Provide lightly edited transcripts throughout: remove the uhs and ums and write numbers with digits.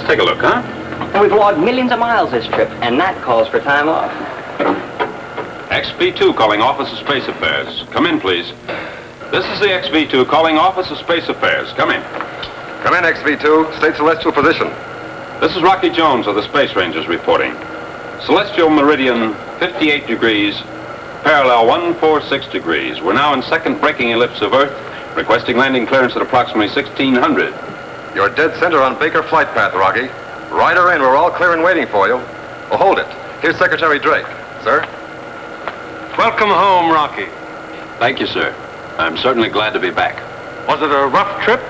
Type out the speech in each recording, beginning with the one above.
Let's take a look, huh? And we've logged millions of miles this trip, and that calls for time off. XV2 calling Office of Space Affairs. Come in, please. This is the XV2 calling Office of Space Affairs. Come in. Come in, XV2. State celestial position. This is Rocky Jones of the Space Rangers reporting. Celestial meridian 58 degrees, parallel 146 degrees. We're now in second braking ellipse of Earth, requesting landing clearance at approximately 1600. You're dead center on Baker flight path, Rocky. Ride her in. We're all clear and waiting for you. Oh, hold it. Here's Secretary Drake. Sir? Welcome home, Rocky. Thank you, sir. I'm certainly glad to be back. Was it a rough trip?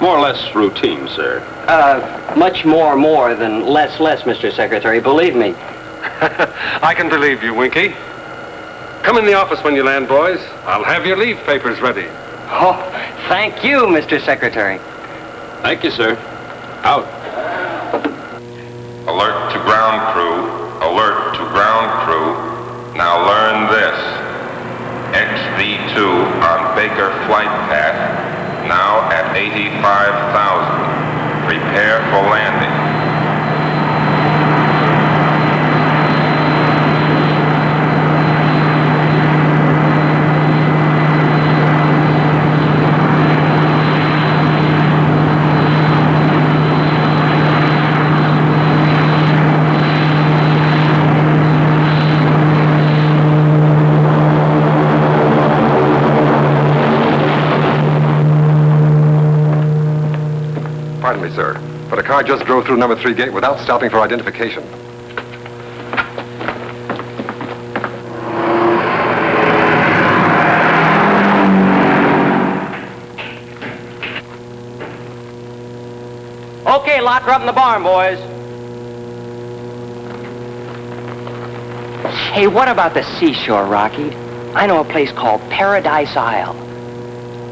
More or less routine, sir. Much more than less, Mr. Secretary, believe me. I can believe you, Winky. Come in the office when you land, boys. I'll have your leave papers ready. Oh, thank you, Mr. Secretary. Thank you, sir. Out. Alert to ground crew. Alert to ground crew. Now learn this. XV2 on Baker flight path, now at 85,000. Prepare for landing. Pardon me, sir, but a car just drove through number 3 gate without stopping for identification. Okay, lock her up in the barn, boys. Hey, what about the seashore, Rocky? I know a place called Paradise Isle.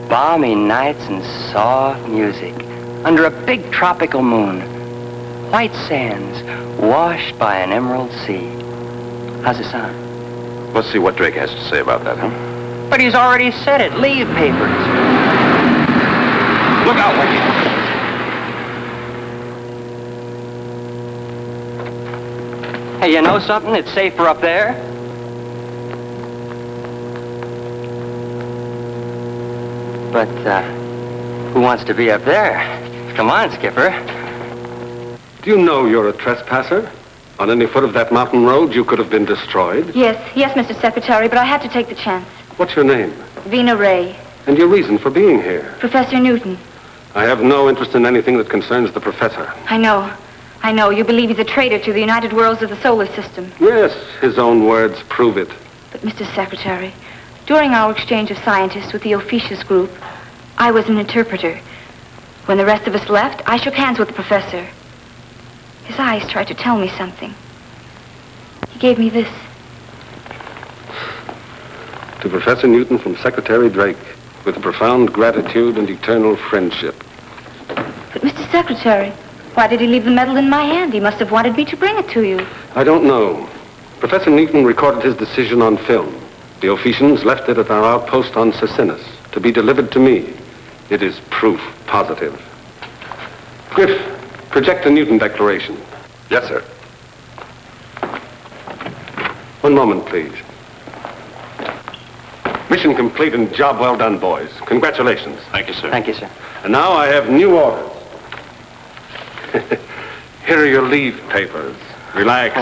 Balmy nights and soft music. Under a big tropical moon. White sands washed by an emerald sea. How's it sound? Let's see what Drake has to say about that, huh? But he's already said it. Leave papers. Look out, Winky. Hey, you know something? It's safer up there. But, who wants to be up there? Come on, Skipper. Do you know you're a trespasser? On any foot of that mountain road, you could have been destroyed. Yes, Mr. Secretary, but I had to take the chance. What's your name? Vina Ray. And your reason for being here? Professor Newton. I have no interest in anything that concerns the professor. I know. You believe he's a traitor to the United Worlds of the solar system. Yes, his own words prove it. But, Mr. Secretary, during our exchange of scientists with the Ophiuchus group, I was an interpreter. When the rest of us left, I shook hands with the professor. His eyes tried to tell me something. He gave me this. To Professor Newton from Secretary Drake, with profound gratitude and eternal friendship. But, Mr. Secretary, why did he leave the medal in my hand? He must have wanted me to bring it to you. I don't know. Professor Newton recorded his decision on film. The Ophiuchians left it at our outpost on Cecinus to be delivered to me. It is proof positive. Griff, project the Newton Declaration. Yes, sir. One moment, please. Mission complete and job well done, boys. Congratulations. Thank you, sir. Thank you, sir. And now I have new orders. Here are your leave papers. Relax.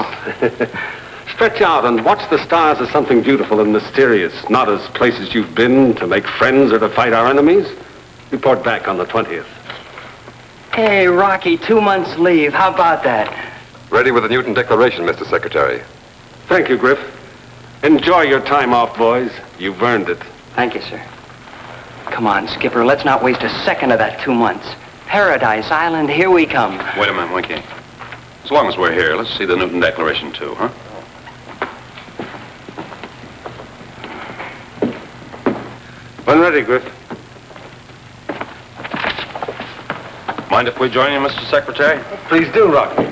Stretch out and watch the stars as something beautiful and mysterious, not as places you've been to make friends or to fight our enemies. Report back on the 20th. Hey, Rocky, 2 months leave. How about that? Ready with the Newton Declaration, Mr. Secretary. Thank you, Griff. Enjoy your time off, boys. You've earned it. Thank you, sir. Come on, Skipper, let's not waste a second of that 2 months. Paradise Island, here we come. Wait a minute, Winky. As long as we're here, let's see the Newton Declaration, too, huh? When ready, Griff. Mind if we join you, Mr. Secretary? Please do, Rocky.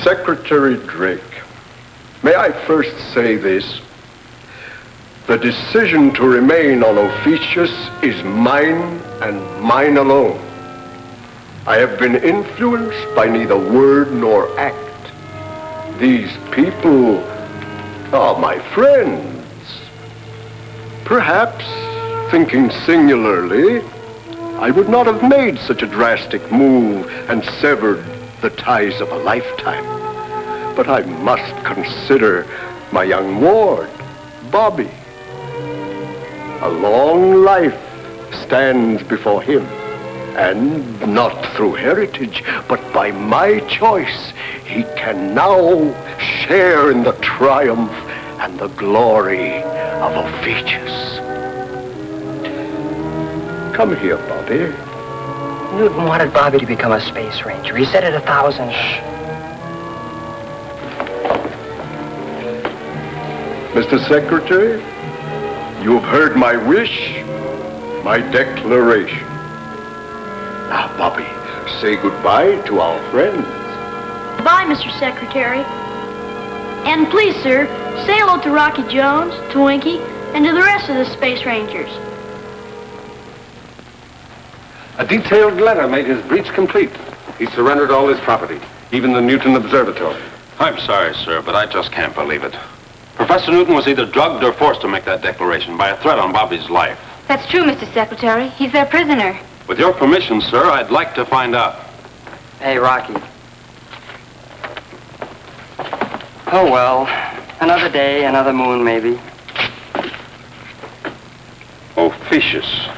Secretary Drake, may I first say this? The decision to remain on Ophiuchus is mine and mine alone. I have been influenced by neither word nor act. These people are my friends. Perhaps, thinking singularly, I would not have made such a drastic move and severed the ties of a lifetime. But I must consider my young ward, Bobby. A long life stands before him, and not through heritage, but by my choice, he can now share in the triumph and the glory of Ophiuchus. Come here, Bobby. Newton wanted Bobby to become a space ranger. He said it 1,000. Mr. Secretary, you've heard my wish, my declaration. Now, Bobby, say goodbye to our friends. Bye, Mr. Secretary. And please, sir, say hello to Rocky Jones, to Winky, and to the rest of the Space Rangers. A detailed letter made his breach complete. He surrendered all his property, even the Newton Observatory. I'm sorry, sir, but I just can't believe it. Professor Newton was either drugged or forced to make that declaration by a threat on Bobby's life. That's true, Mr. Secretary. He's their prisoner. With your permission, sir, I'd like to find out. Hey, Rocky. Oh, well. Another day, another moon, maybe. Ophiuchus.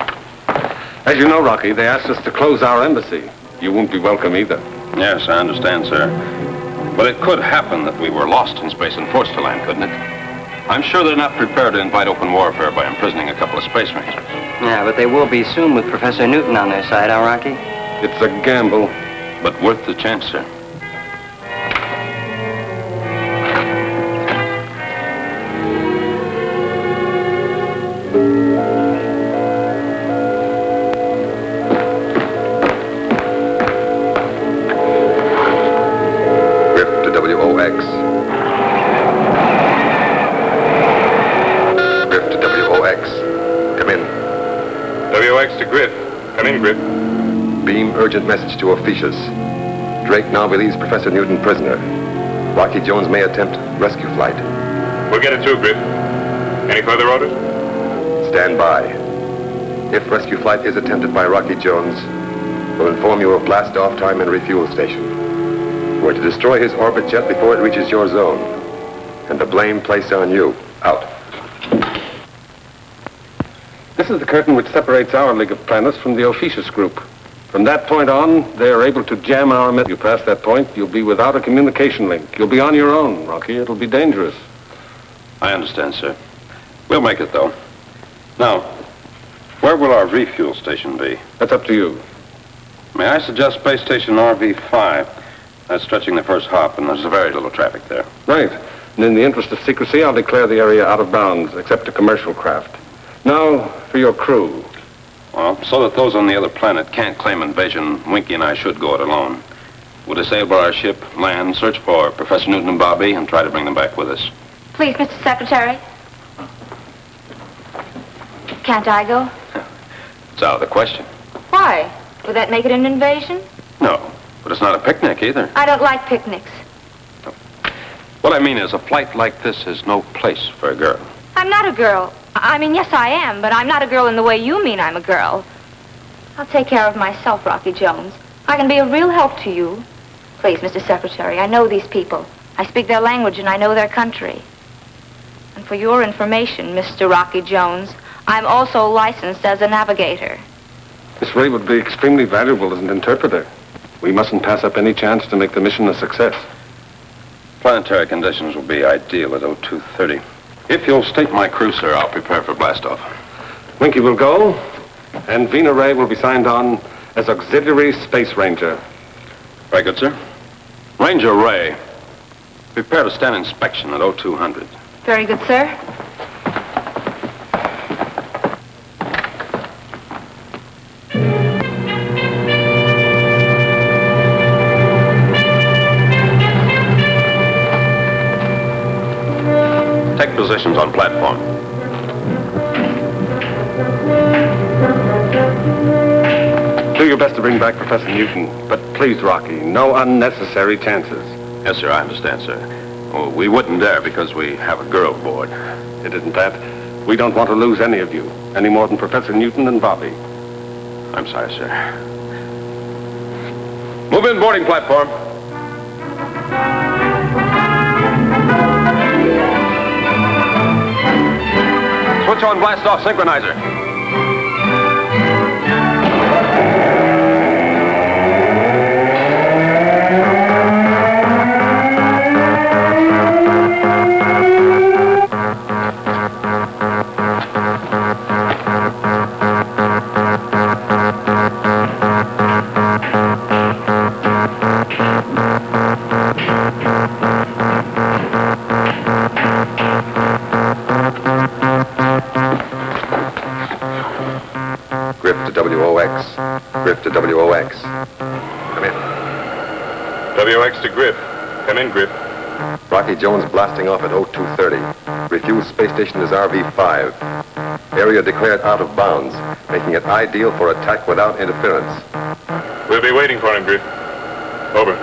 As you know, Rocky, they asked us to close our embassy. You won't be welcome either. Yes, I understand, sir. But it could happen that we were lost in space and forced to land, couldn't it? I'm sure they're not prepared to invite open warfare by imprisoning a couple of space rangers. Yeah, but they will be soon with Professor Newton on their side, huh, Rocky? It's a gamble. But worth the chance, sir. Griff to WOX. Griff to WOX. Come in. WX to Griff. Come in, Griff. Beam urgent message to Ophiuchus. Drake now believes Professor Newton prisoner. Rocky Jones may attempt rescue flight. We'll get it through, Griff. Any further orders? Stand by. If rescue flight is attempted by Rocky Jones, we'll inform you of blast-off time and refuel station. We're to destroy his orbit jet before it reaches your zone. And the blame placed on you. Out. This is the curtain which separates our League of Planets from the Ophiuchus group. From that point on, they are able to jam our message. You pass that point, you'll be without a communication link. You'll be on your own, Rocky. It'll be dangerous. I understand, sir. We'll make it, though. Now, where will our refuel station be? That's up to you. May I suggest Space Station RV-5? That's stretching the first hop, and there's very little traffic there. Right. And in the interest of secrecy, I'll declare the area out of bounds, except to commercial craft. Now, for your crew. Well, so that those on the other planet can't claim invasion, Winky and I should go it alone. We'll disable our ship, land, search for Professor Newton and Bobby, and try to bring them back with us. Please, Mr. Secretary. Can't I go? It's out of the question. Why? Would that make it an invasion? No, but it's not a picnic either. I don't like picnics. What I mean is, a flight like this is no place for a girl. I'm not a girl. I mean, yes, I am, but I'm not a girl in the way you mean I'm a girl. I'll take care of myself, Rocky Jones. I can be a real help to you. Please, Mr. Secretary, I know these people. I speak their language and I know their country. And for your information, Mr. Rocky Jones, I'm also licensed as a navigator. Miss Ray would be extremely valuable as an interpreter. We mustn't pass up any chance to make the mission a success. Planetary conditions will be ideal at 0230. If you'll state my crew, sir, I'll prepare for blastoff. Winky will go, and Vina Ray will be signed on as Auxiliary Space Ranger. Very good, sir. Ranger Ray, prepare to stand inspection at 0200. Very good, sir. Take positions on platform. best to bring back Professor Newton. But please, Rocky, no unnecessary chances. Yes, sir, I understand, sir. Oh, we wouldn't dare because we have a girl aboard. It isn't that. We don't want to lose any of you, any more than Professor Newton and Bobby. I'm sorry, sir. Move in boarding platform. Switch on blast-off synchronizer. WOX. Griff to WOX. Come in. WX to Griff. Come in, Griff. Rocky Jones blasting off at 0230. Refused space station is RV-5. Area declared out of bounds, making it ideal for attack without interference. We'll be waiting for him, Griff. Over.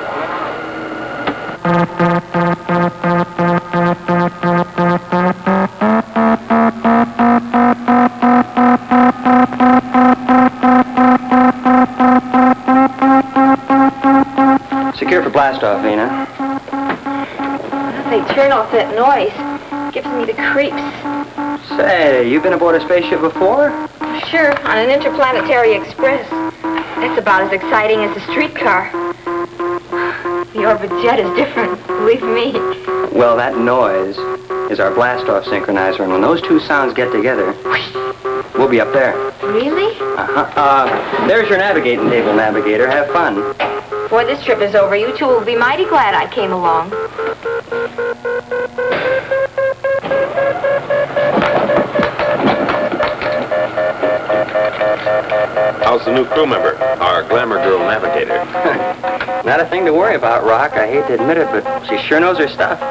Secure for blastoff, Vina. They turn off that noise. Gives me the creeps. Say, you been aboard a spaceship before? Sure, on an interplanetary express. It's about as exciting as a streetcar. The Orbit jet is different, believe me. Well, that noise is our blastoff synchronizer, and when those two sounds get together, we'll be up there. Really? There's your navigating table, Navigator. Have fun. Before this trip is over, you two will be mighty glad I came along. How's the new crew member, our glamour girl Navigator? Not a thing to worry about, Rock. I hate to admit it, but she sure knows her stuff.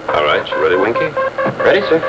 All right, you ready, Winky? Ready, sir.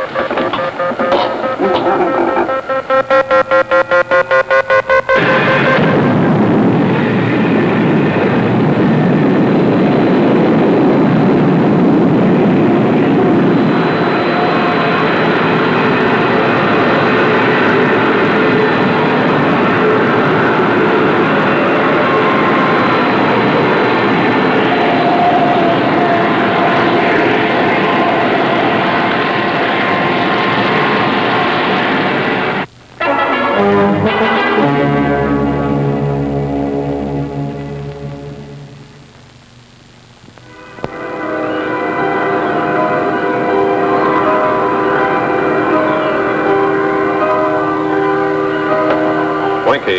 Winky,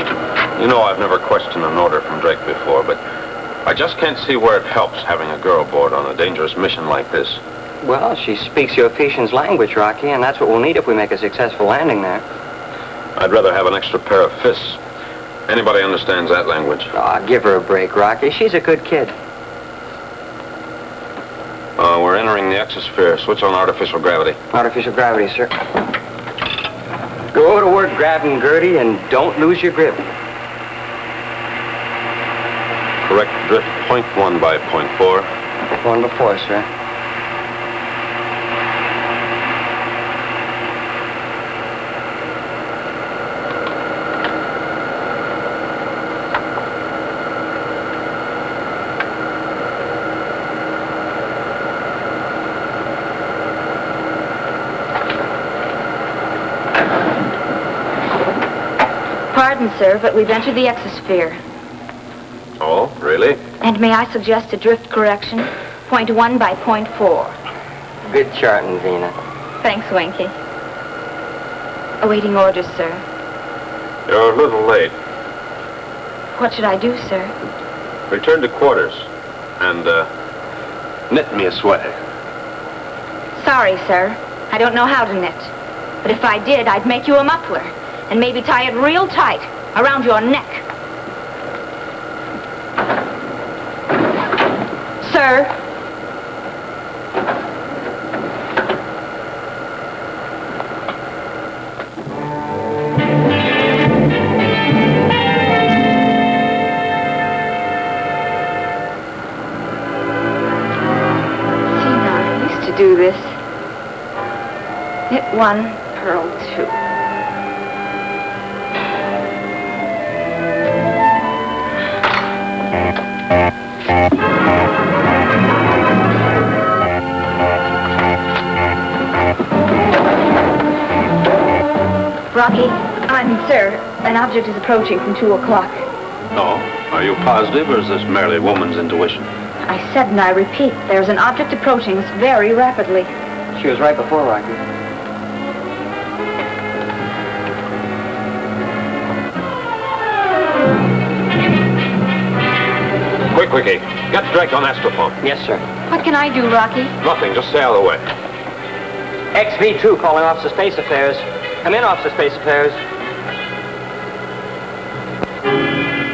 you know I've never questioned an order from Drake before, but I just can't see where it helps having a girl aboard on a dangerous mission like this. Well, she speaks the Ophesians' language, Rocky, and that's what we'll need if we make a successful landing there. I'd rather have an extra pair of fists. Anybody understands that language? Aw, give her a break, Rocky. She's a good kid. We're entering the exosphere. Switch on artificial gravity. Artificial gravity, sir. Go to work grabbing Gertie and don't lose your grip. Correct drift 0.1 by 0.4. One before, sir. Pardon, sir, but we've entered the exosphere. Oh, really? And may I suggest a drift correction? 0.1 by 0.4. Good charting, Vina. Thanks, Winky. Awaiting orders, sir. You're a little late. What should I do, sir? Return to quarters and, knit me a sweater. Sorry, sir. I don't know how to knit. But if I did, I'd make you a muffler and maybe tie it real tight around your neck. Sir? do this. Knit 1, purl 2. Rocky, sir, an object is approaching from 2 o'clock. No. Are you positive, or is this merely woman's intuition? I said and I repeat, there's an object approaching us very rapidly. She was right before, Rocky. Quick, Wiki. Get Drake on astropump. Yes, sir. What can I do, Rocky? Nothing. Just stay out of the way. XV2 calling Office of Space Affairs. Come in, Office of Space Affairs.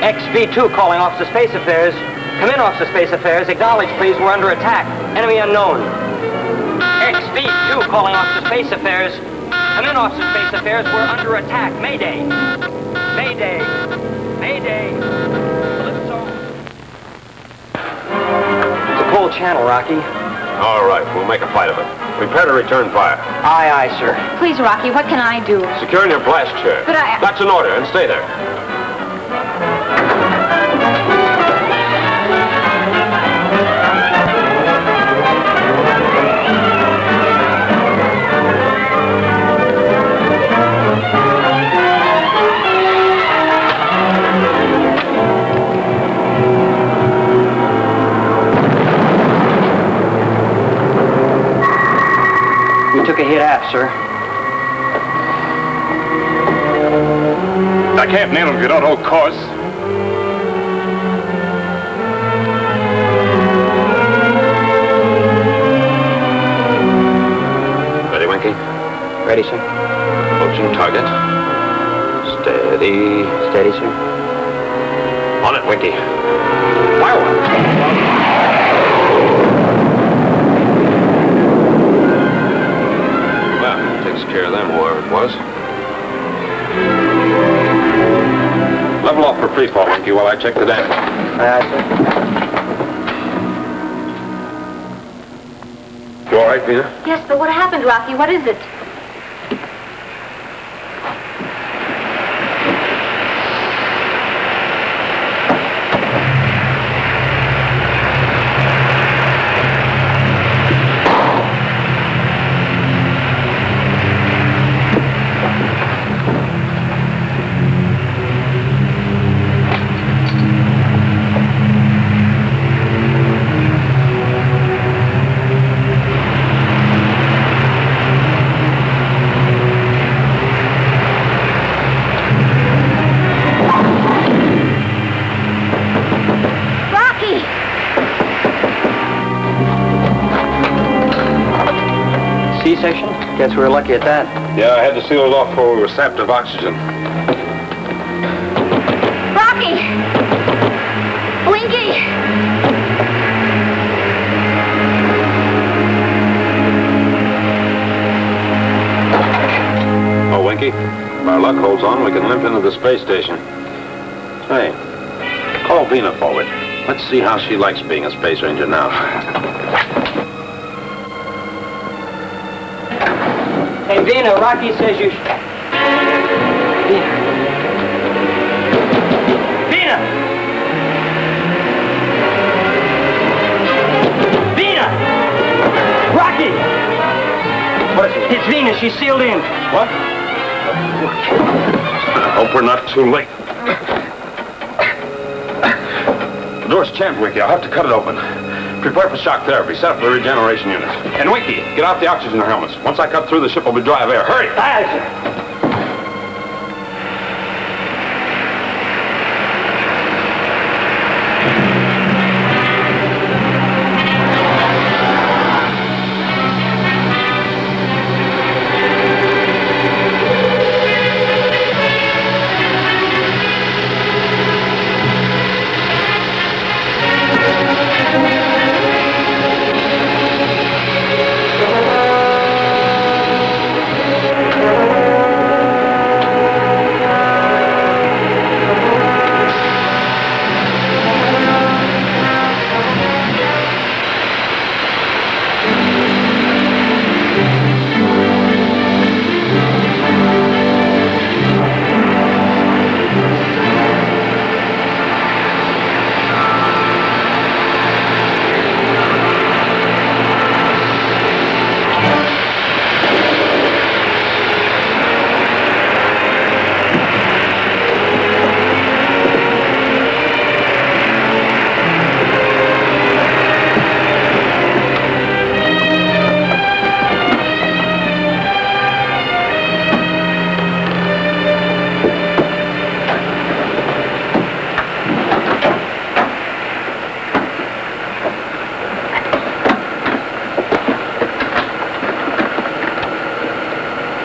XV2 calling Office of Space Affairs. Come in, Office of Space Affairs. Acknowledge, please. We're under attack. Enemy unknown. XV2 calling Office of Space Affairs. Come in, Office of Space Affairs. We're under attack. Mayday. Mayday. Mayday. Calypso. It's a cold channel, Rocky. All right. We'll make a fight of it. Prepare to return fire. Aye, aye, sir. Please, Rocky, what can I do? Secure in your blast chair. But I... That's an order, and stay there. We took a hit aft, sir. I can't nail get out of course. Ready, Winky? Ready, sir. Approaching target. Steady. Steady, sir. On it, Winky. Fire one. Well, takes care of them, whoever it was. Level off for free fall, Winky, while I check the damage. Aye, aye, sir. You all right, Vina? Yes, but what happened, Rocky? What is it? C-section? Guess we were lucky at that. Yeah, I had to seal it off before we were sapped of oxygen. Rocky! Winky! Oh, Winky, if our luck holds on, we can limp into the space station. Say, call Vina forward. Let's see how she likes being a space ranger now. Hey, Vina, Rocky says you... Vina. Vina! Vina! Rocky! What is it? It's Vina. She's sealed in. What? I hope we're not too late. The door's jammed, Winky. I'll have to cut it open. Prepare for shock therapy. Set up the regeneration unit. And Winky, get out the oxygen helmets. Once I cut through, the ship will be dry of air. Hurry! Aye, sir.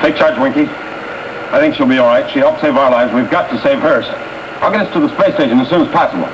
Take charge, Winky. I think she'll be all right. She helped save our lives. We've got to save hers. I'll get us to the space station as soon as possible.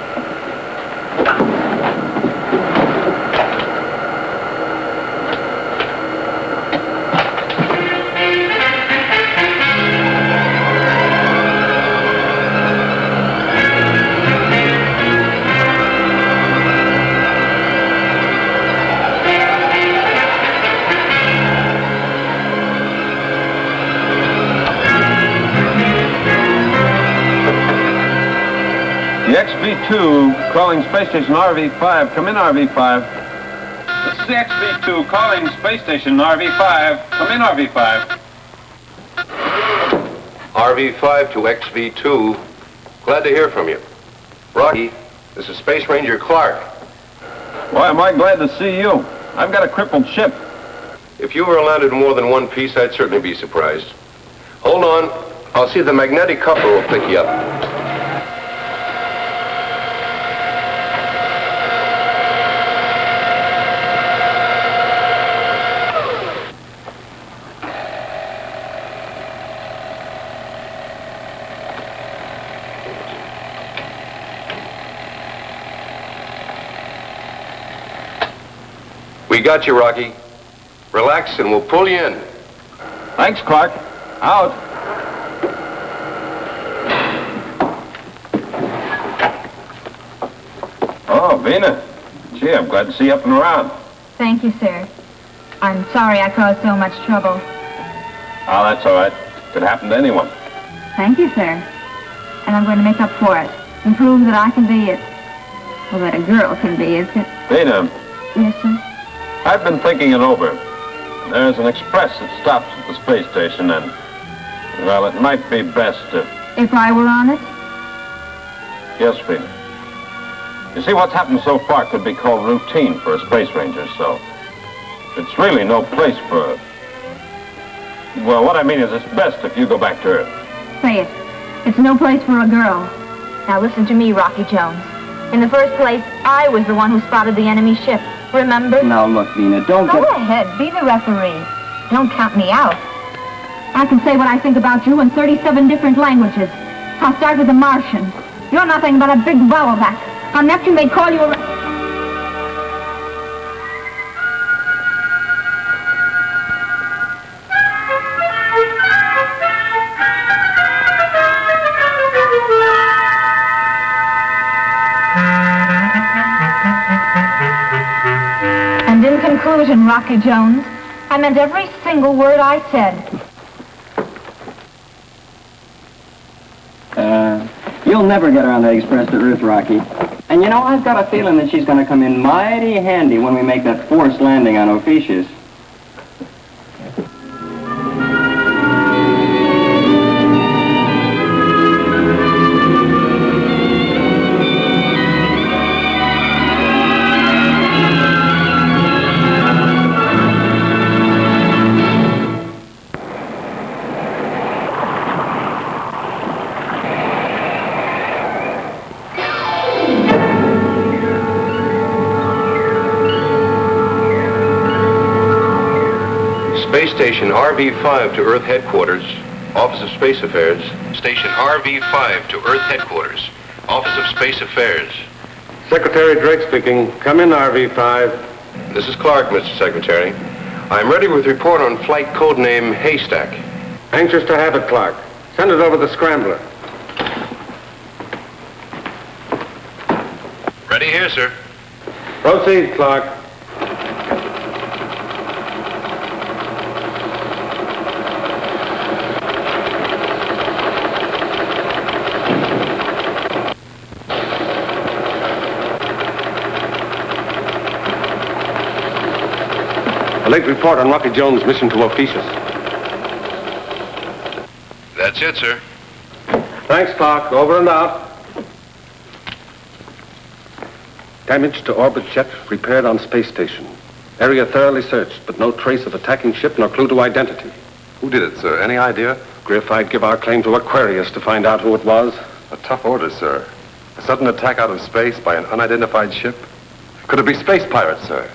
The XV-2 calling space station RV-5. Come in, RV-5. This is the XV-2 calling space station RV-5. Come in, RV-5. RV-5 to XV-2. Glad to hear from you. Rocky, this is Space Ranger Clark. Why, am I glad to see you. I've got a crippled ship. If you were landed in more than one piece, I'd certainly be surprised. Hold on. I'll see if the magnetic coupler will pick you up. We got you, Rocky. Relax and we'll pull you in. Thanks, Clark. Out. Oh, Vina. Gee, I'm glad to see you up and around. Thank you, sir. I'm sorry I caused so much trouble. Oh, that's all right. Could happen to anyone. Thank you, sir. And I'm going to make up for it and prove that I can be it. Well, that a girl can be, is it? Vina, Yes, sir. I've been thinking it over. There's an express that stops at the space station and, well, it might be best If I were on it? Yes, Vina. You see, what's happened so far could be called routine for a space ranger, so it's really no place for... Well, what I mean is it's best if you go back to Earth. Say it. It's no place for a girl. Now listen to me, Rocky Jones. In the first place, I was the one who spotted the enemy ship. Remember? Now, look, Vina, don't Go ahead. Be the referee. Don't count me out. I can say what I think about you in 37 different languages. I'll start with the Martian. You're nothing but a big bottleback. On Neptune, they'd call you a... And in conclusion, Rocky Jones, I meant every single word I said. You'll never get her on the express to Earth, Rocky. And you know, I've got a feeling that she's going to come in mighty handy when we make that forced landing on Ophiuchus. Space Station RV-5 to Earth Headquarters, Office of Space Affairs. Station RV-5 to Earth Headquarters, Office of Space Affairs. Secretary Drake speaking. Come in, RV-5. This is Clark, Mr. Secretary. I'm ready with report on flight codename Haystack. Anxious to have it, Clark. Send it over the scrambler. Ready here, sir. Proceed, Clark. A late report on Rocky Jones' mission to Ophiuchus. That's it, sir. Thanks, Clark. Over and out. Damage to orbit jet repaired on space station. Area thoroughly searched, but no trace of attacking ship nor clue to identity. Who did it, sir? Any idea? Griff, I'd give our claim to Aquarius to find out who it was. A tough order, sir. A sudden attack out of space by an unidentified ship? Could it be space pirates, sir?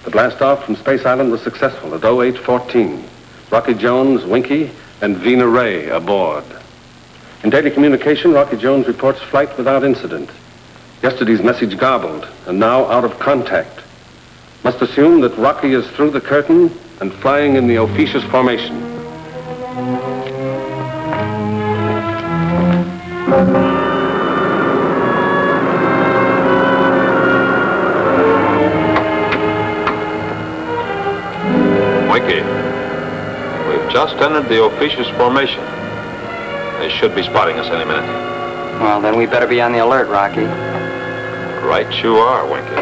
The blast-off from Space Island was successful at 0814. Rocky Jones, Winky, and Vina Ray aboard. In daily communication, Rocky Jones reports flight without incident. Yesterday's message garbled, and now out of contact. Must assume that Rocky is through the curtain and flying in the Ophiuchus formation. Winky, we've just entered the Ophiuchus formation. They should be spotting us any minute. Well, then we better be on the alert, Rocky. Right you are, Winky.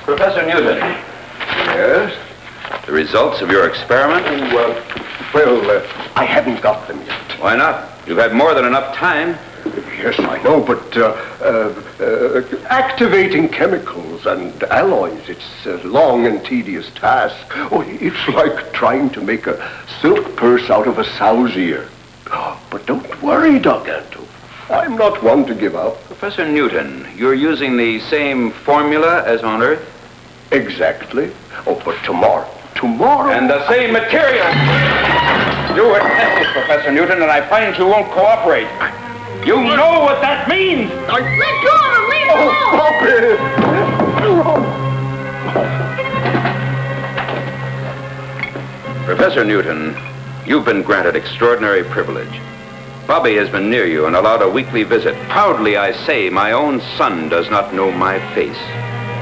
Professor Newton. Yes? The results of your experiment? I haven't got them yet. Why not? You've had more than enough time. Yes, I know, but activating chemicals and alloys, it's a long and tedious task. Oh, it's like trying to make a silk purse out of a sow's ear. But don't worry, Gargantua. I'm not one to give up. Professor Newton, you're using the same formula as on Earth? Exactly. Oh, but tomorrow. And the same material. You were tested, Professor Newton, and I find you won't cooperate. You know what that means! Let go of him! Leave him alone! Professor Newton, you've been granted extraordinary privilege. Bobby has been near you and allowed a weekly visit. Proudly I say my own son does not know my face,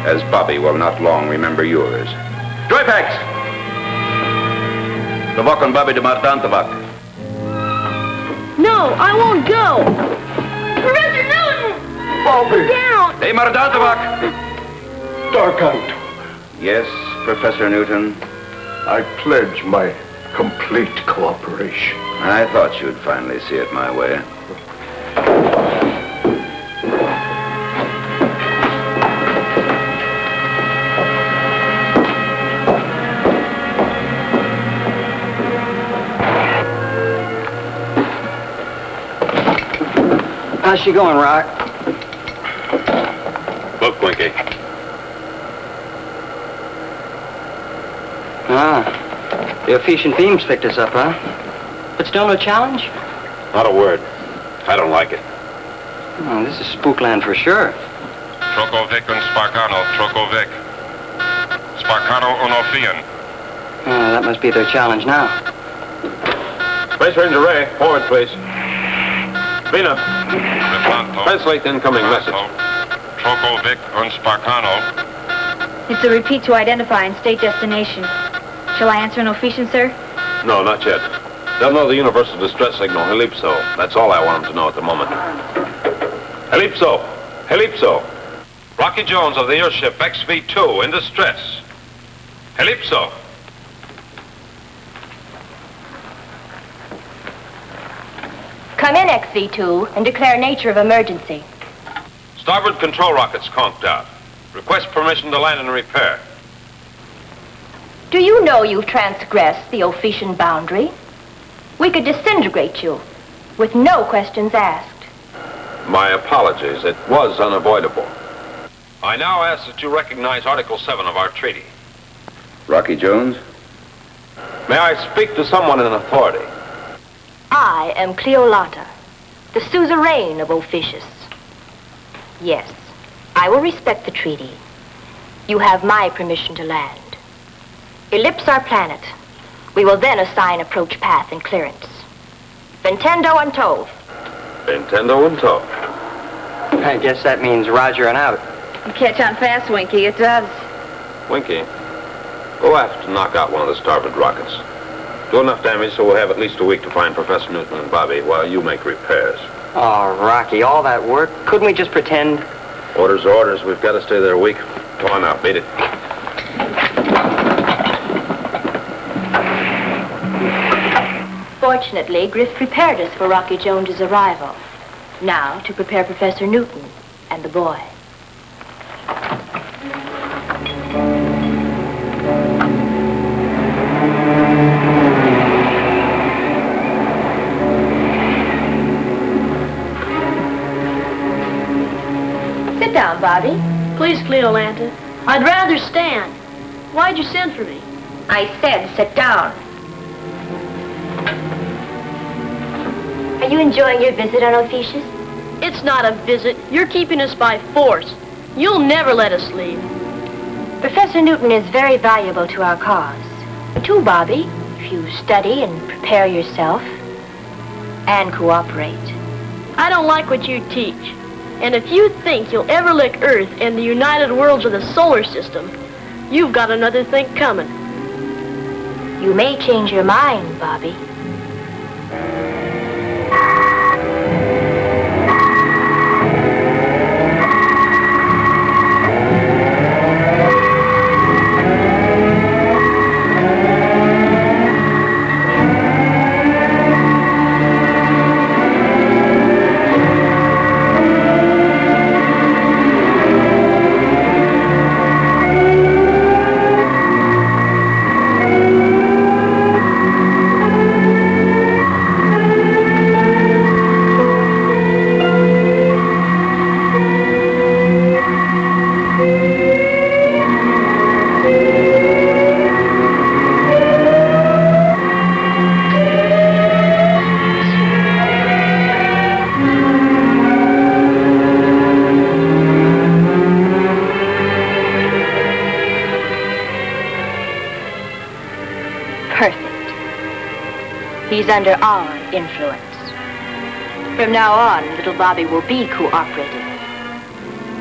as Bobby will not long remember yours. Joypax! Tavok and Bobby de Mardan Tavok. No, I won't go! Professor Newton! Bobby! Down! Hey, Mardan Tavok! Gargantua, Yes, Professor Newton. I pledge my complete cooperation. I thought you'd finally see it my way. How's she going, Rock? Look, Winky. The Ophiuchian beams picked us up, huh? But still no challenge? Not a word. I don't like it. Oh, this is spookland for sure. Trokovic and Sparkano, Trokovic. Sparkano Unophian. That must be their challenge now. Space Ranger Ray, forward, please. Vina, Replanto. translate the incoming message. Trokovic and Sparkano. It's a repeat to identify and state destination. Shall I answer in Ophiuchian, sir? No, not yet. They'll know the universal distress signal, Helipso. That's all I want them to know at the moment. Helipso! Helipso! Rocky Jones of the airship XV-2 in distress. Helipso! Come in, XV-2, and declare nature of emergency. Starboard control rockets conked out. Request permission to land and repair. Do you know you've transgressed the Ophiuchian boundary? We could disintegrate you with no questions asked. My apologies. It was unavoidable. I now ask that you recognize Article 7 of our treaty. Rocky Jones? May I speak to someone in authority? I am Cleolata, the suzerain of Ophiuchus. Yes, I will respect the treaty. You have my permission to land. Ellipse our planet. We will then assign approach path and clearance. Nintendo and Tove. Nintendo and tow. I guess that means Roger and out. You catch on fast, Winky. It does. Winky, we'll have to knock out one of the starboard rockets. Do enough damage so we'll have at least a week to find Professor Newton and Bobby while you make repairs. Oh, Rocky, all that work. Couldn't we just pretend? Orders are orders. We've got to stay there a week. Come on now, beat it. Fortunately, Griff prepared us for Rocky Jones's arrival. Now, to prepare Professor Newton and the boy. Sit down, Bobby. Please, Cleolanta. I'd rather stand. Why'd you send for me? I said sit down. Are you enjoying your visit on Ophiuchus? It's not a visit. You're keeping us by force. You'll never let us leave. Professor Newton is very valuable to our cause. Too, Bobby, if you study and prepare yourself and cooperate. I don't like what you teach. And if you think you'll ever lick Earth and the United Worlds of the solar system, you've got another think coming. You may change your mind, Bobby. He's under our influence. From now on, little Bobby will be cooperative.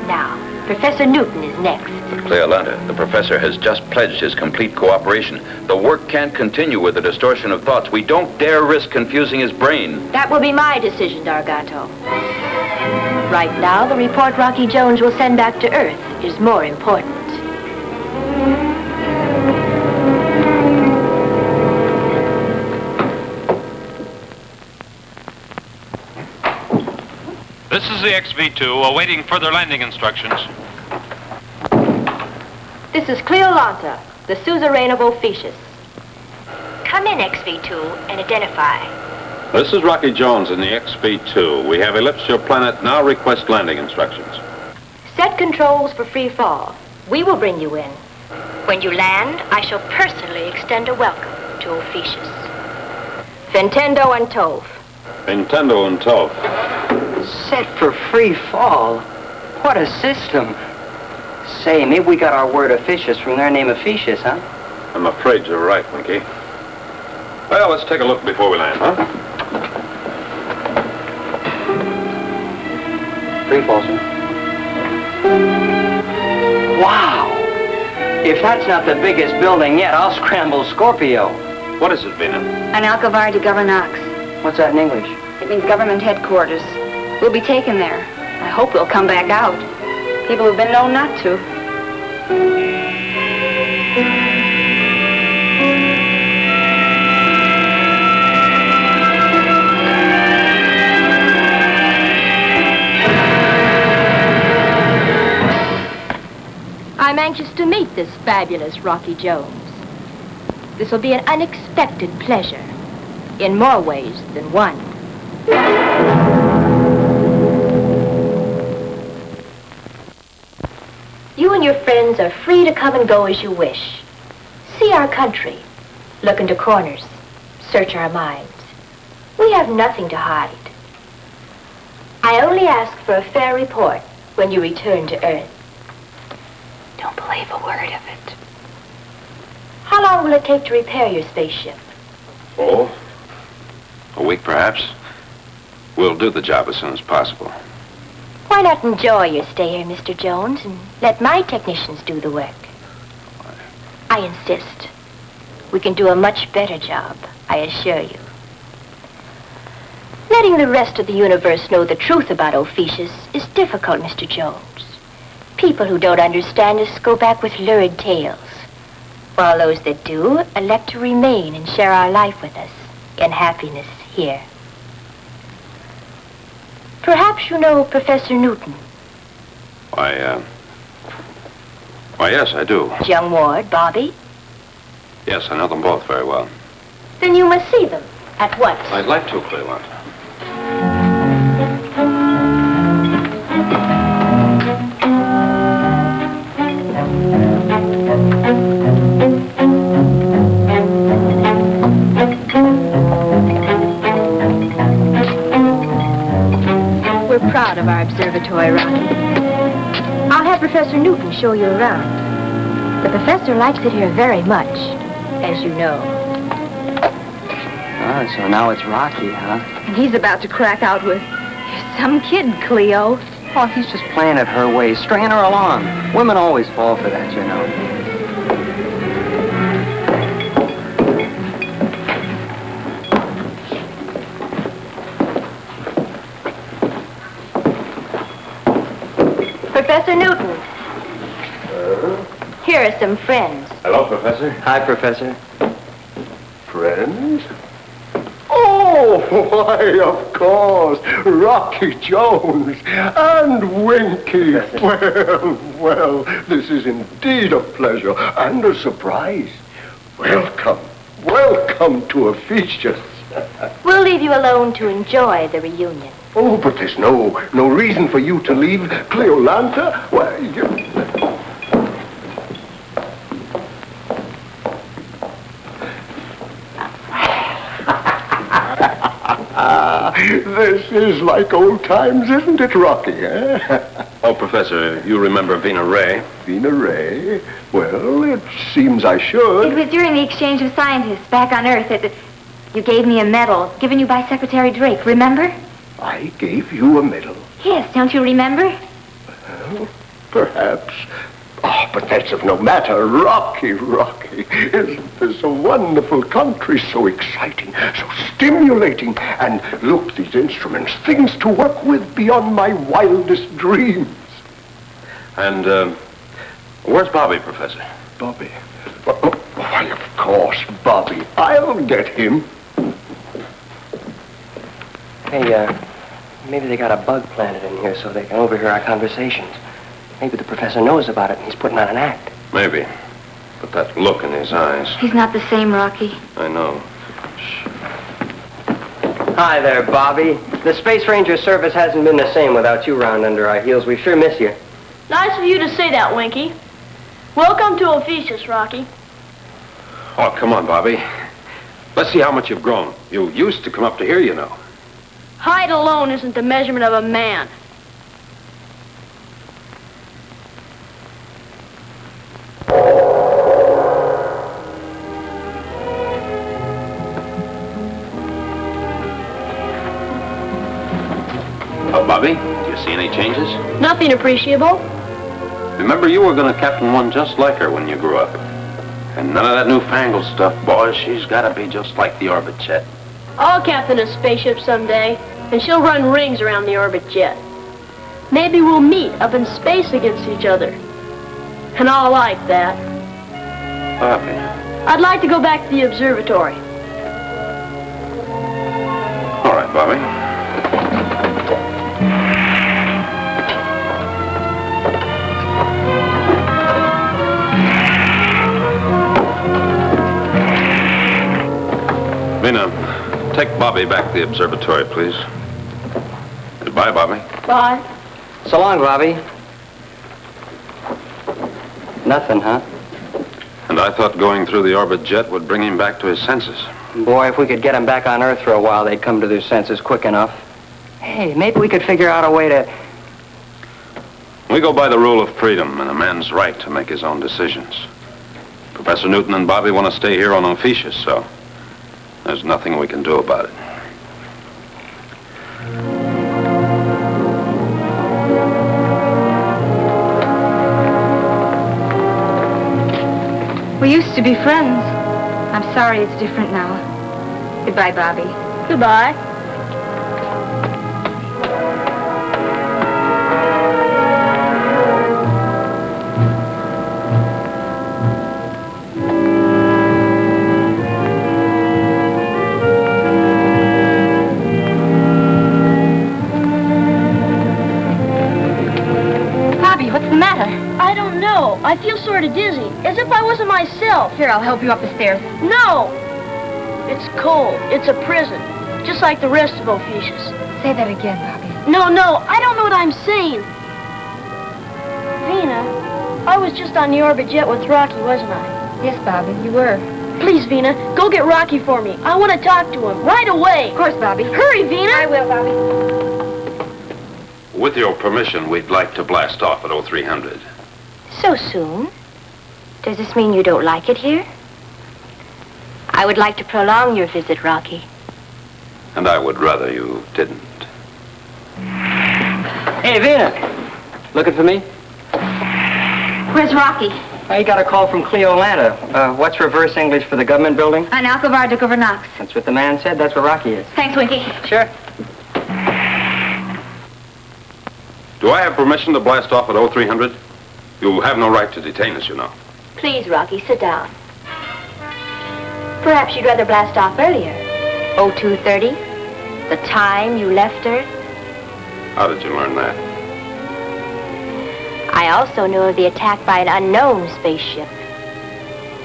Now, Professor Newton is next. But Cleolanta, the professor has just pledged his complete cooperation. The work can't continue with the distortion of thoughts. We don't dare risk confusing his brain. That will be my decision, Dargato. Right now, the report Rocky Jones will send back to Earth is more important. This is the XV-2, awaiting further landing instructions. This is Cleolanta, the suzerain of Ophiuchus. Come in, XV-2, and identify. This is Rocky Jones in the XV-2. We have ellipsed your planet. Now request landing instructions. Set controls for free fall. We will bring you in. When you land, I shall personally extend a welcome to Ophiuchus. Fentendo and Tove. Nintendo and Tove. Set for free fall? What a system. Say, maybe we got our word Ophiuchus from their name Ophiuchus, huh? I'm afraid you're right, Winky. Well, let's take a look before we land, huh? Free fall, sir. Wow! If that's not the biggest building yet, I'll scramble Scorpio. What is it, Vina? An Alcazar de Governax. What's that in English? It means government headquarters. We'll be taken there. I hope we'll come back out. People who've been known not to. I'm anxious to meet this fabulous Rocky Jones. This will be an unexpected pleasure, in more ways than one. You and your friends are free to come and go as you wish. See our country, look into corners, search our minds. We have nothing to hide. I only ask for a fair report when you return to Earth. Don't believe a word of it. How long will it take to repair your spaceship? Oh, a week perhaps. We'll do the job as soon as possible. Why not enjoy your stay here, Mr. Jones, and let my technicians do the work? I insist. we can do a much better job, I assure you. Letting the rest of the universe know the truth about Ophiuchus is difficult, Mr. Jones. People who don't understand us go back with lurid tales, while those that do elect to remain and share our life with us in happiness here. Perhaps you know Professor Newton. Why, yes, I do. Young Ward, Bobby. Yes, I know them both very well. Then you must see them at once. I'd like to, Cleolanta. We're proud of our observatory, Rocky. I'll have Professor Newton show you around. The professor likes it here very much, as you know. Ah, so now it's Rocky, huh? And he's about to crack out with, "You're some kid, Cleo." Oh, he's just playing it her way, stringing her along. Women always fall for that, you know. Professor Newton. Here are some friends. Hello, Professor. Hi, Professor. Friends? Oh, why, of course, Rocky Jones and Winky. Well, this is indeed a pleasure and a surprise. Welcome to Ophiuchus. We'll leave you alone to enjoy the reunion. Oh, but there's no reason for you to leave Cleolanta. Why, this is like old times, isn't it, Rocky, eh? Oh, Professor, you remember Vina Ray? Vina Ray? Well, it seems I should. It was during the exchange of scientists back on Earth that you gave me a medal given you by Secretary Drake, remember? I gave you a medal. Yes, don't you remember? Well, perhaps. Oh, but that's of no matter. Rocky. Isn't this a wonderful country? So exciting, so stimulating. And look, these instruments, things to work with beyond my wildest dreams. And, where's Bobby, Professor? Bobby? Why, of course, Bobby. I'll get him. Hey, maybe they got a bug planted in here so they can overhear our conversations. Maybe the professor knows about it and he's putting on an act. Maybe. But that look in his eyes. He's not the same, Rocky. I know. Hi there, Bobby. The Space Ranger service hasn't been the same without you round under our heels. We sure miss you. Nice of you to say that, Winky. Welcome to Ophiuchus, Rocky. Oh, come on, Bobby. Let's see how much you've grown. You used to come up to here, you know. Height alone isn't the measurement of a man. Oh, Bobby, do you see any changes? Nothing appreciable. Remember, you were going to captain one just like her when you grew up. And none of that newfangled stuff, boy. She's got to be just like the Orbit Jet. I'll captain a spaceship someday, and she'll run rings around the Orbit Jet. Maybe we'll meet up in space against each other. And I'll like that. Bobby. I'd like to go back to the observatory. All right, Bobby. Vina, take Bobby back to the observatory, please. Goodbye, Bobby. Bye. So long, Bobby. Nothing, huh? And I thought going through the Orbit Jet would bring him back to his senses. Boy, if we could get him back on Earth for a while, they'd come to their senses quick enough. Hey, maybe we could figure out a way to... We go by the rule of freedom and a man's right to make his own decisions. Professor Newton and Bobby want to stay here on Ophiuchus, so there's nothing we can do about it. We used to be friends. I'm sorry it's different now. Goodbye, Bobby. Goodbye. Bobby, what's the matter? I don't know. I feel sort of dizzy, as if I wasn't myself. Here, I'll help you up the stairs. No! It's cold. It's a prison, just like the rest of Ophiuchus. Say that again, Bobby. No, I don't know what I'm saying. Vina, I was just on the orbit jet with Rocky, wasn't I? Yes, Bobby, you were. Please, Vina, go get Rocky for me. I want to talk to him right away. Of course, Bobby. Hurry, Vina. I will, Bobby. With your permission, we'd like to blast off at 0300. So soon? Does this mean you don't like it here? I would like to prolong your visit, Rocky. And I would rather you didn't. Hey, Vina. Looking for me? Where's Rocky? I got a call from Cleo Lanta. What's reverse English for the government building? An Alcovar de Gouvernance. That's what the man said. That's where Rocky is. Thanks, Winky. Sure. Do I have permission to blast off at 0300? You have no right to detain us, you know. Please, Rocky, sit down. Perhaps you'd rather blast off earlier. 0230? The time you left Earth? How did you learn that? I also know of the attack by an unknown spaceship.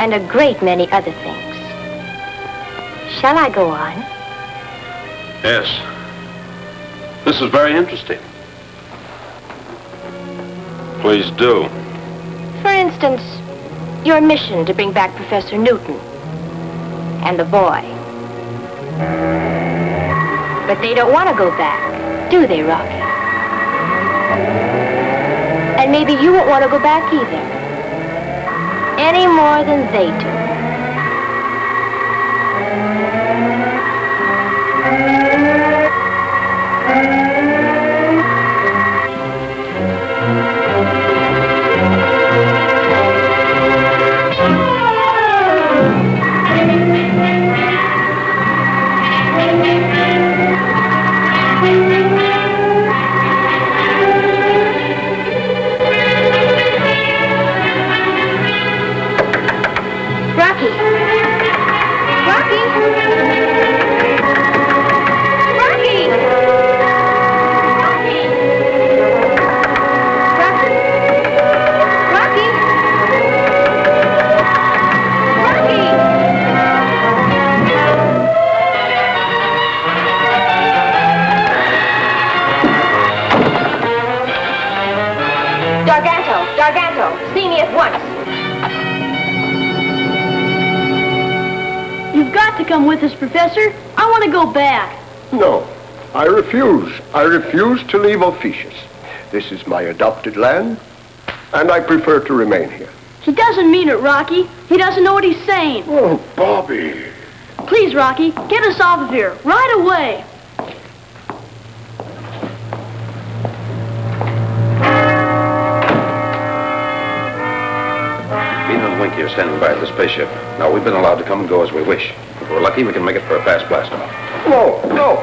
And a great many other things. Shall I go on? Yes. This is very interesting. Please do. For instance, your mission to bring back Professor Newton and the boy. But they don't want to go back, do they, Rocky? And maybe you won't want to go back either. Any more than they do. Garganto, see me at once. You've got to come with us, Professor. I want to go back. No, I refuse. I refuse to leave Ophiuchus. This is my adopted land, and I prefer to remain here. He doesn't mean it, Rocky. He doesn't know what he's saying. Oh, Bobby. Please, Rocky, get us off of here right away. Vina and Winky are standing by at the spaceship. Now, we've been allowed to come and go as we wish. If we're lucky, we can make it for a fast blast-off. No, no.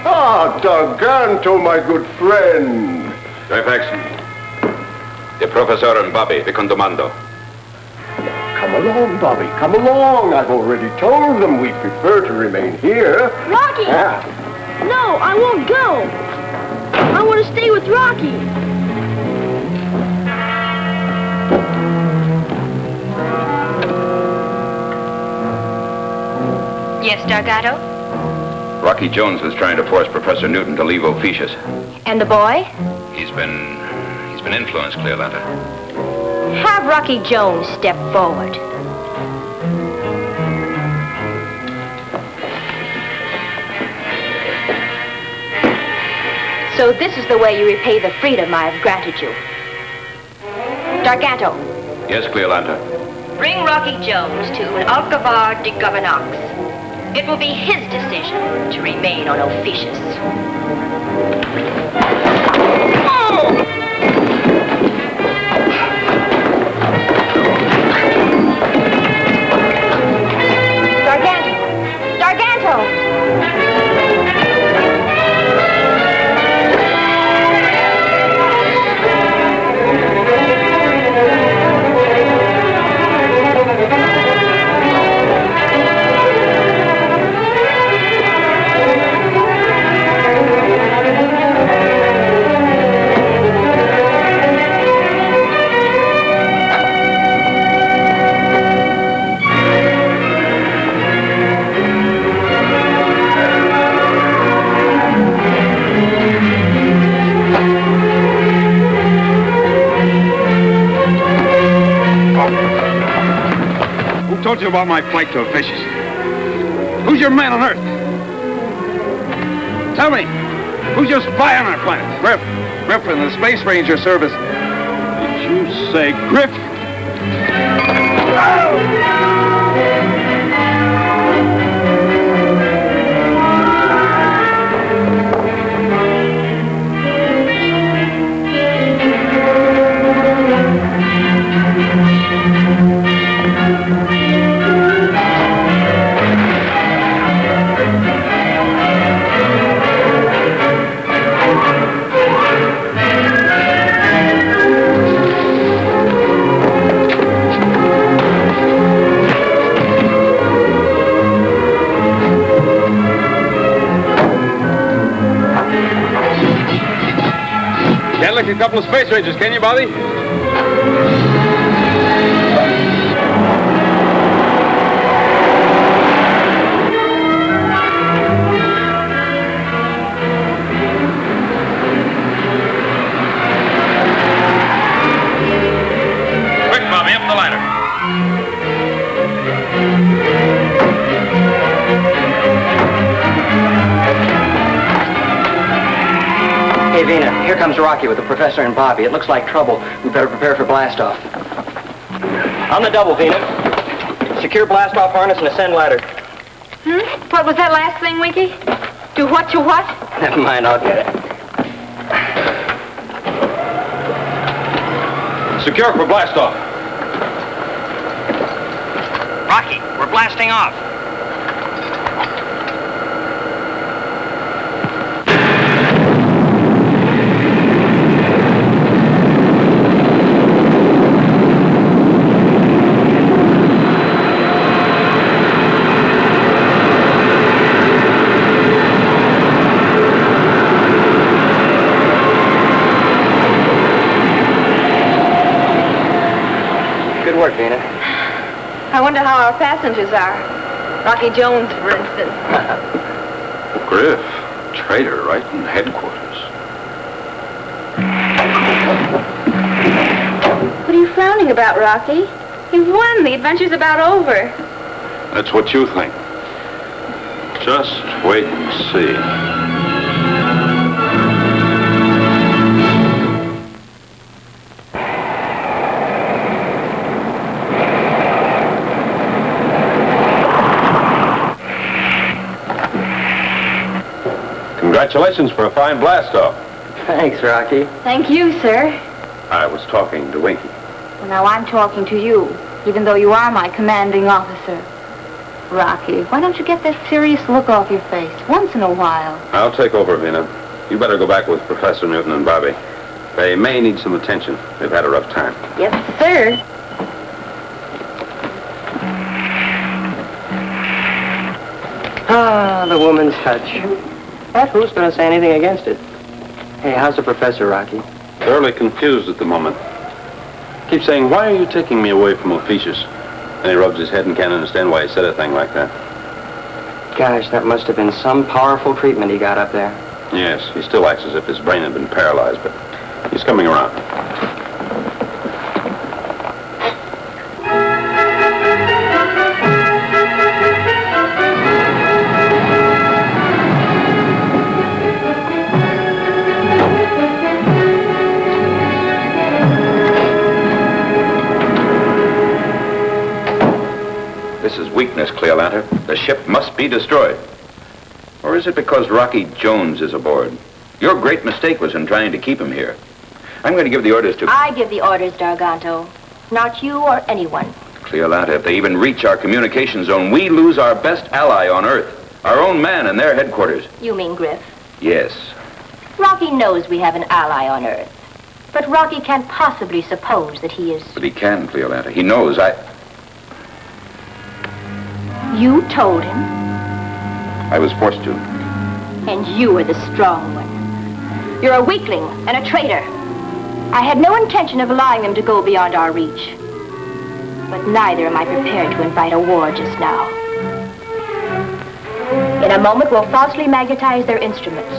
Ah, Garganto, my good friend. Fairfax. The Professor and Bobby, the Condomando. Come along, Bobby, come along. I've already told them we prefer to remain here. Rocky! Ah. No, I won't go. I want to stay with Rocky. Yes, Dargato? Rocky Jones is trying to force Professor Newton to leave Ophiuchus. And the boy? He's been influenced, Cleolanta. Have Rocky Jones step forward. So this is the way you repay the freedom I have granted you. Darganto. Yes, Cleolanta. Bring Rocky Jones to an Alcovar de Gouvernance. It will be his decision to remain on Ophiuchus. Who told you about my flight to Officious? Who's your man on Earth? Tell me, who's your spy on our planet? Griff in the Space Ranger Service. Did you say Griff? A couple of Space Rangers, can you, Bobby? Quick, Bobby, up the ladder. Hey, Vina, here comes Rocky with the professor and Bobby. It looks like trouble. We better prepare for blastoff. On the double, Vina. Secure blastoff harness and ascend ladder. What was that last thing, Winky? Do what to what? Never mind, I'll get it. Secure for blastoff. Rocky, we're blasting off. Good work, Vina. I wonder how our passengers are. Rocky Jones, for instance. Griff, traitor right in headquarters. What are you frowning about, Rocky? You've won. The adventure's about over. That's what you think. Just wait and see. Congratulations for a fine blastoff. Thanks, Rocky. Thank you, sir. I was talking to Winky. Well, now I'm talking to you, even though you are my commanding officer. Rocky, why don't you get that serious look off your face once in a while? I'll take over, Vina. You better go back with Professor Newton and Bobby. They may need some attention. They've had a rough time. Yes, sir. Ah, the woman's touch. But who's going to say anything against it? Hey, how's the professor, Rocky? Thoroughly confused at the moment. Keeps saying, why are you taking me away from Officious? And he rubs his head and can't understand why he said a thing like that. Gosh, that must have been some powerful treatment he got up there. Yes, he still acts as if his brain had been paralyzed, but he's coming around. This is weakness, Cleolanta. The ship must be destroyed. Or is it because Rocky Jones is aboard? Your great mistake was in trying to keep him here. I'm going to give the orders to... I give the orders, Darganto. Not you or anyone. Cleolanta, if they even reach our communication zone, we lose our best ally on Earth. Our own man in their headquarters. You mean Griff? Yes. Rocky knows we have an ally on Earth. But Rocky can't possibly suppose that he is... But he can, Cleolanta. He knows You told him? I was forced to. And you are the strong one. You're a weakling and a traitor. I had no intention of allowing them to go beyond our reach. But neither am I prepared to invite a war just now. In a moment, we'll falsely magnetize their instruments.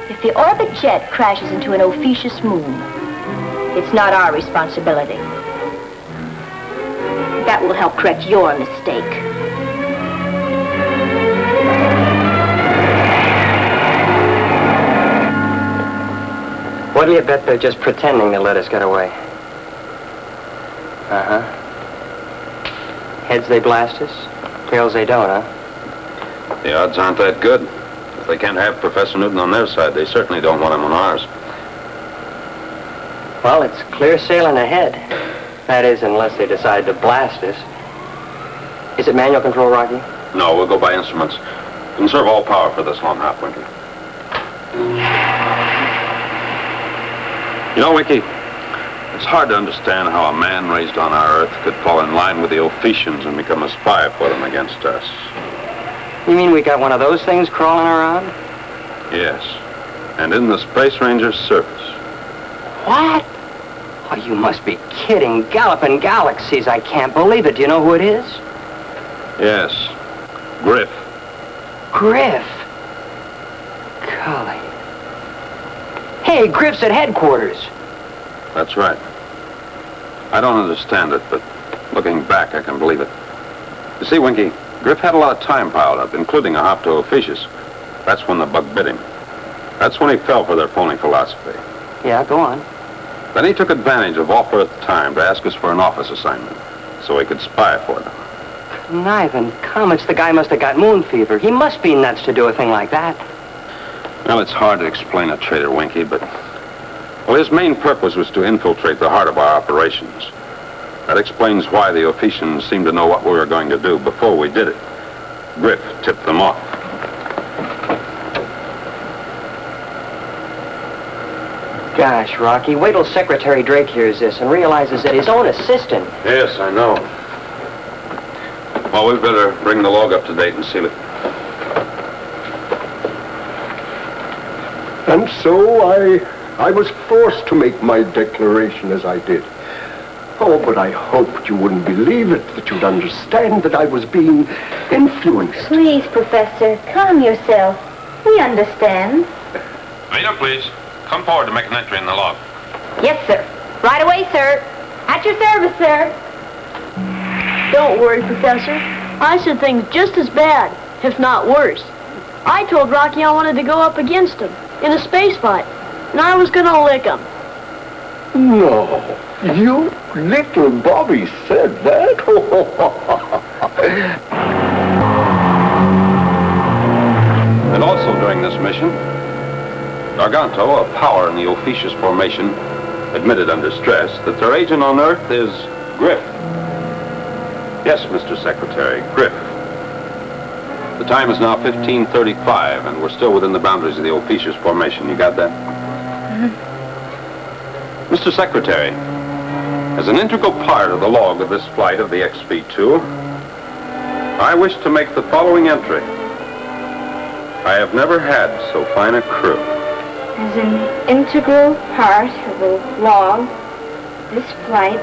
If the orbit jet crashes into an Ophiuchus moon, it's not our responsibility. That will help correct your mistake. What'll you bet they're just pretending to let us get away? Uh-huh. Heads they blast us, tails they don't, huh? The odds aren't that good. If they can't have Professor Newton on their side, they certainly don't want him on ours. Well, it's clear sailing ahead. That is, unless they decide to blast us. Is it manual control, Rocky? No, we'll go by instruments. Conserve all power for this long hop, Winky. You know, Winky, it's hard to understand how a man raised on our Earth could fall in line with the Ophicians and become a spy for them against us. You mean we got one of those things crawling around? Yes, and in the Space Ranger's service. What? Oh, you must be kidding. Galloping galaxies, I can't believe it. Do you know who it is? Yes, Griff. Griff. Golly. Hey, Griff's at headquarters. That's right. I don't understand it, but looking back, I can believe it. You see, Winky, Griff had a lot of time piled up, including a hop to Ophiuchus. That's when the bug bit him. That's when he fell for their phony philosophy. Yeah, go on. Then he took advantage of off-Earth time to ask us for an office assignment, so he could spy for them. Conniving comets, the guy must have got moon fever. He must be nuts to do a thing like that. Well, it's hard to explain a traitor, Winky, but... Well, his main purpose was to infiltrate the heart of our operations. That explains why the Ophicians seemed to know what we were going to do before we did it. Griff tipped them off. Gosh, Rocky, wait till Secretary Drake hears this and realizes that his own assistant... Yes, I know. Well, we'd better bring the log up to date and seal it. And so I was forced to make my declaration as I did. Oh, but I hoped you wouldn't believe it, that you'd understand that I was being influenced. Please, Professor, calm yourself. We understand. Vito, please. Come forward to make an entry in the log. Yes, sir. Right away, sir. At your service, sir. Don't worry, Professor. I said things just as bad, if not worse. I told Rocky I wanted to go up against him in a space fight, and I was gonna lick him. No, you little Bobby said that? And also during this mission, Garganto, a power in the Ophiuchus formation, admitted under stress that their agent on Earth is Griff. Yes, Mr. Secretary, Griff. The time is now 15:35, and we're still within the boundaries of the Ophiuchus formation. You got that? Mm-hmm. Mr. Secretary, as an integral part of the log of this flight of the XB-2, I wish to make the following entry. I have never had so fine a crew. As an integral part of the log, this flight...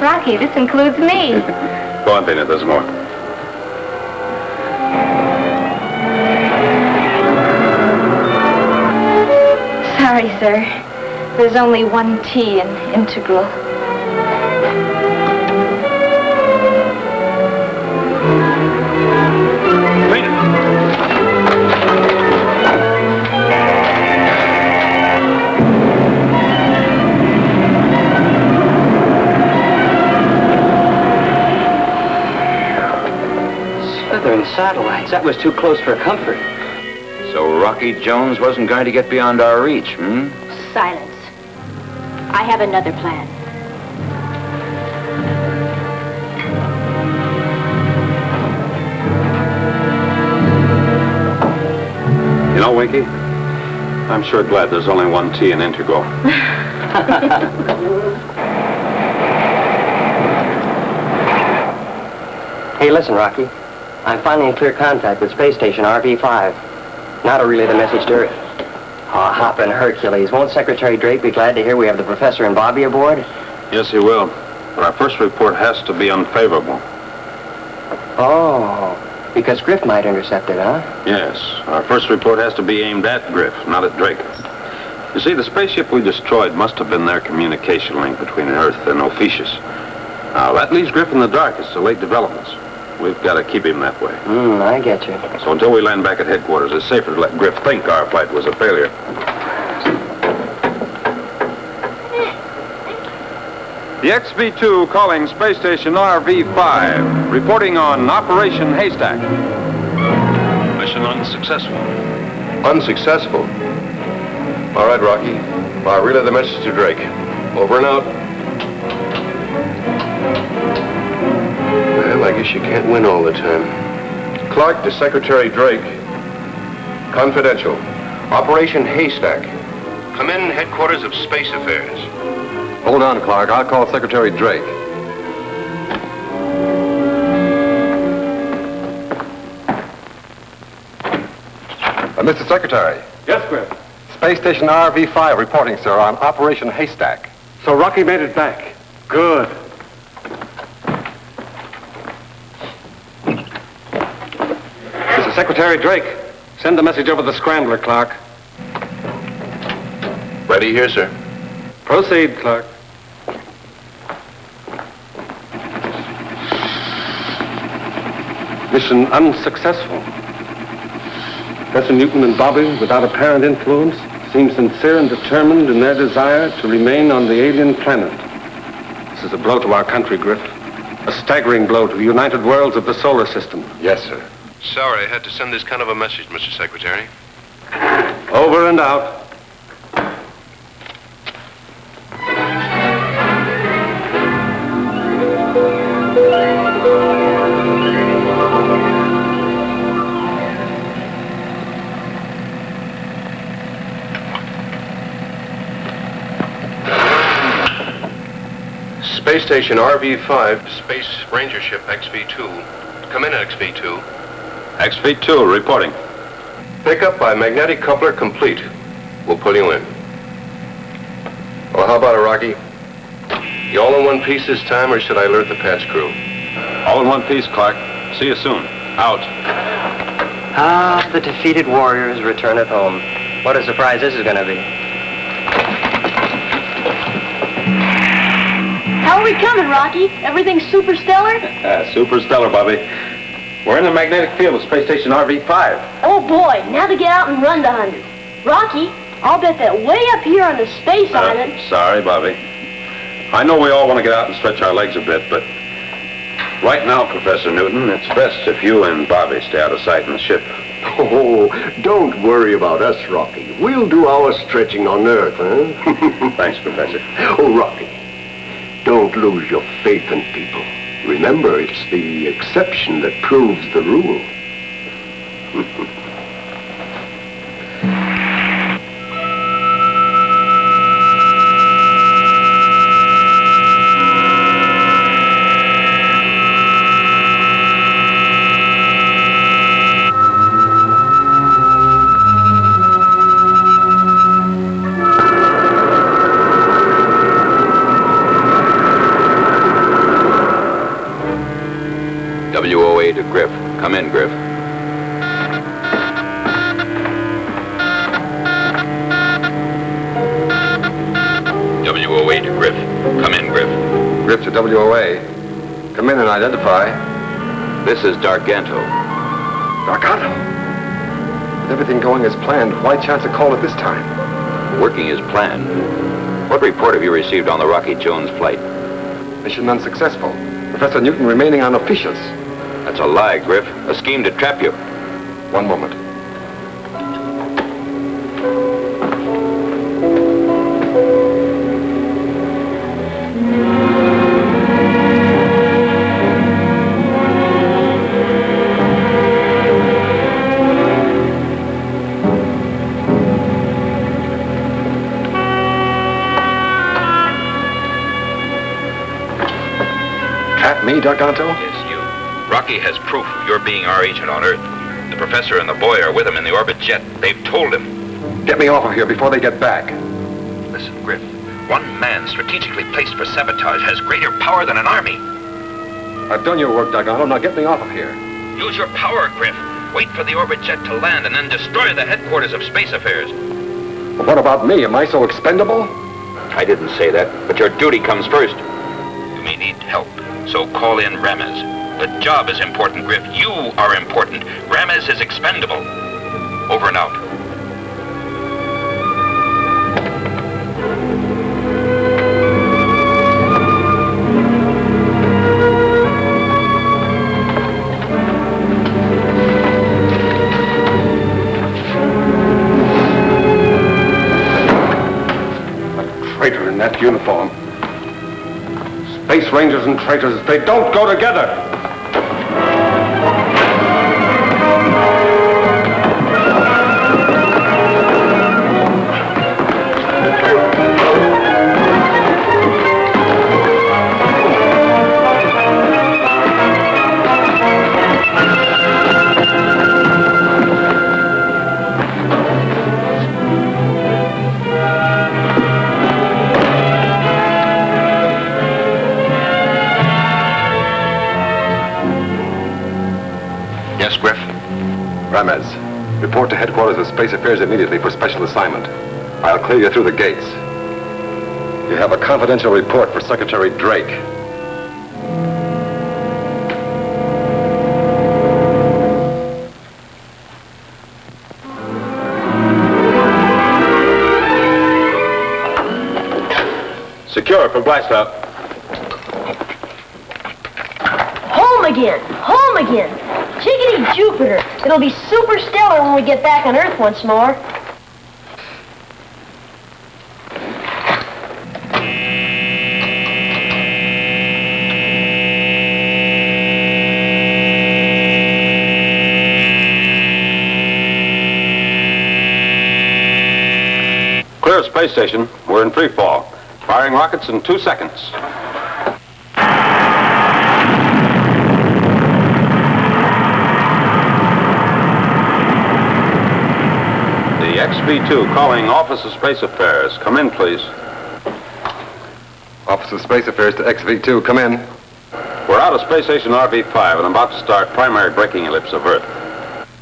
Rocky, this includes me. Go on, Dana, there's more. Sorry, sir. There's only one T in integral. Satellites. That was too close for comfort. So Rocky Jones wasn't going to get beyond our reach, hmm? Silence. I have another plan. You know, Winky, I'm sure glad there's only one T in integral. Hey, listen, Rocky. I'm finally in clear contact with space station RV-5. Now to relay the message to Earth. Oh, hoppin' Hercules. Won't Secretary Drake be glad to hear we have the professor and Bobby aboard? Yes, he will. But our first report has to be unfavorable. Oh, because Griff might intercept it, huh? Yes. Our first report has to be aimed at Griff, not at Drake. You see, the spaceship we destroyed must have been their communication link between Earth and Ophiuchus. Now, that leaves Griff in the dark as to late developments. We've got to keep him that way. I get you. So until we land back at headquarters, it's safer to let Griff think our flight was a failure. The XB-2 calling Space Station RV-5, reporting on Operation Haystack. Mission unsuccessful. Unsuccessful? All right, Rocky. I'll relay the message to Drake. Over and out. Well, I guess you can't win all the time. Clark to Secretary Drake. Confidential. Operation Haystack. Come in, headquarters of Space Affairs. Hold on, Clark. I'll call Secretary Drake. Mr. Secretary. Yes, Griff. Space Station RV-5 reporting, sir, on Operation Haystack. So Rocky made it back. Good. Mr. Secretary Drake, send the message over the scrambler, Clark. Ready here, sir. Proceed, Clark. Mission unsuccessful. Professor Newton and Bobby, without apparent influence, seem sincere and determined in their desire to remain on the alien planet. This is a blow to our country, Griff. A staggering blow to the united worlds of the solar system. Yes, sir. Sorry, I had to send this kind of a message, Mr. Secretary. Over and out. Space Station RV-5, Space Ranger Ship XV-2. Come in, XV-2. XV-2 reporting. Pickup by magnetic coupler complete. We'll pull you in. Well, how about it, Rocky? You all in one piece this time, or should I alert the patch crew? All in one piece, Clark. See you soon. Out. Ah, the defeated warriors returneth home. What a surprise this is going to be. How are we coming, Rocky? Everything super stellar? Super stellar, Bobby. We're in the magnetic field of Space Station RV-5. Oh, boy. Now to get out and run to 100. Rocky, I'll bet that way up here on the space island... Sorry, Bobby. I know we all want to get out and stretch our legs a bit, but right now, Professor Newton, it's best if you and Bobby stay out of sight in the ship. Oh, don't worry about us, Rocky. We'll do our stretching on Earth, huh? Thanks, Professor. Oh, Rocky, don't lose your faith in people. Remember, it's the exception that proves the rule. WOA to Griff. Come in, Griff. WOA to Griff. Come in, Griff. Griff to WOA. Come in and identify. This is Darganto. Gargano. With everything going as planned, why chance a call at this time? Working as planned. What report have you received on the Rocky Jones flight? Mission unsuccessful. Professor Newton remaining on Ophiuchus. That's a lie, Griff. A scheme to trap you. One moment. Trap me, Darganto? It's you. Rocky has proof of your being our agent on Earth. The professor and the boy are with him in the orbit jet. They've told him. Get me off of here before they get back. Listen, Griff. One man strategically placed for sabotage has greater power than an army. I've done your work, Darganto. Now get me off of here. Use your power, Griff. Wait for the orbit jet to land and then destroy the headquarters of Space Affairs. Well, what about me? Am I so expendable? I didn't say that, but your duty comes first. You may need help, so call in Ramez. The job is important, Griff. You are important. Ramez is expendable. Over and out. Traitor in that uniform. Space Rangers and traitors, they don't go together. Yes, Griff? Ramez, report to headquarters of Space Affairs immediately for special assignment. I'll clear you through the gates. You have a confidential report for Secretary Drake. Secure for blast out. Home again! Home again! Jiggity Jupiter! It'll be super stellar when we get back on Earth once more. Clear of space station. We're in free fall. Firing rockets in 2 seconds. The XV-2 calling Office of Space Affairs. Come in, please. Office of Space Affairs to XV-2, come in. We're out of Space Station RV-5 and about to start primary braking ellipse of Earth.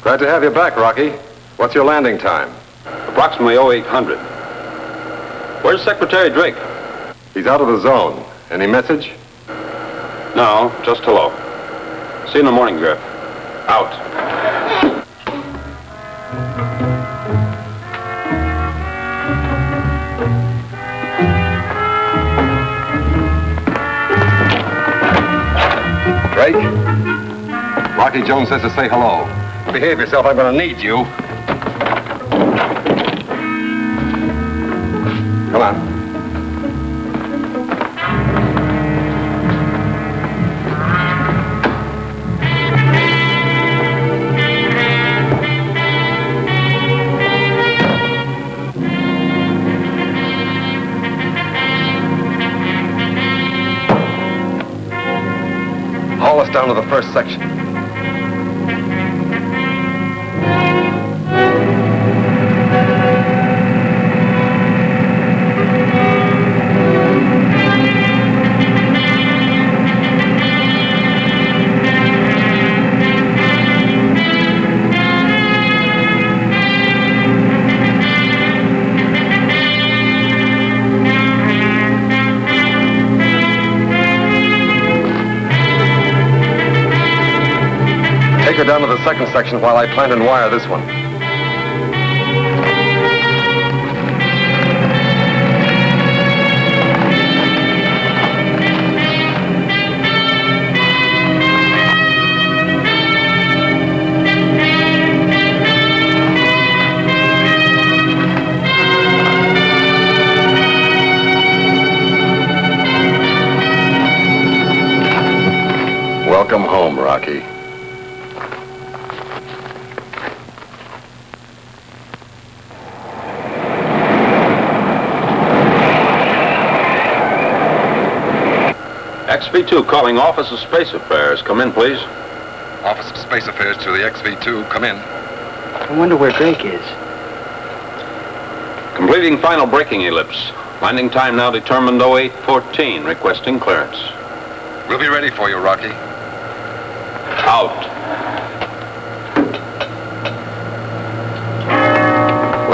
Glad to have you back, Rocky. What's your landing time? Approximately 0800. Where's Secretary Drake? He's out of the zone. Any message? No, just hello. See you in the morning, Griff. Out. Drake? Rocky Jones says to say hello. Behave yourself, I'm gonna need you. Come on. Haul us down to the first section. Take her down to the second section while I plant and wire this one. Welcome home, Rocky. XV-2 calling Office of Space Affairs. Come in, please. Office of Space Affairs to the XV-2. Come in. I wonder where Drake is. Completing final braking ellipse. Landing time now determined 0814. Requesting clearance. We'll be ready for you, Rocky. Out.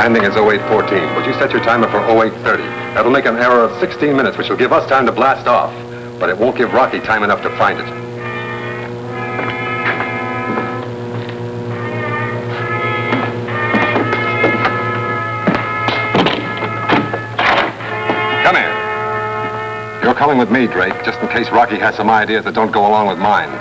Landing is 0814, but you set your timer for 0830. That'll make an error of 16 minutes, which will give us time to blast off. But it won't give Rocky time enough to find it. Come in. You're coming with me, Drake, just in case Rocky has some ideas that don't go along with mine.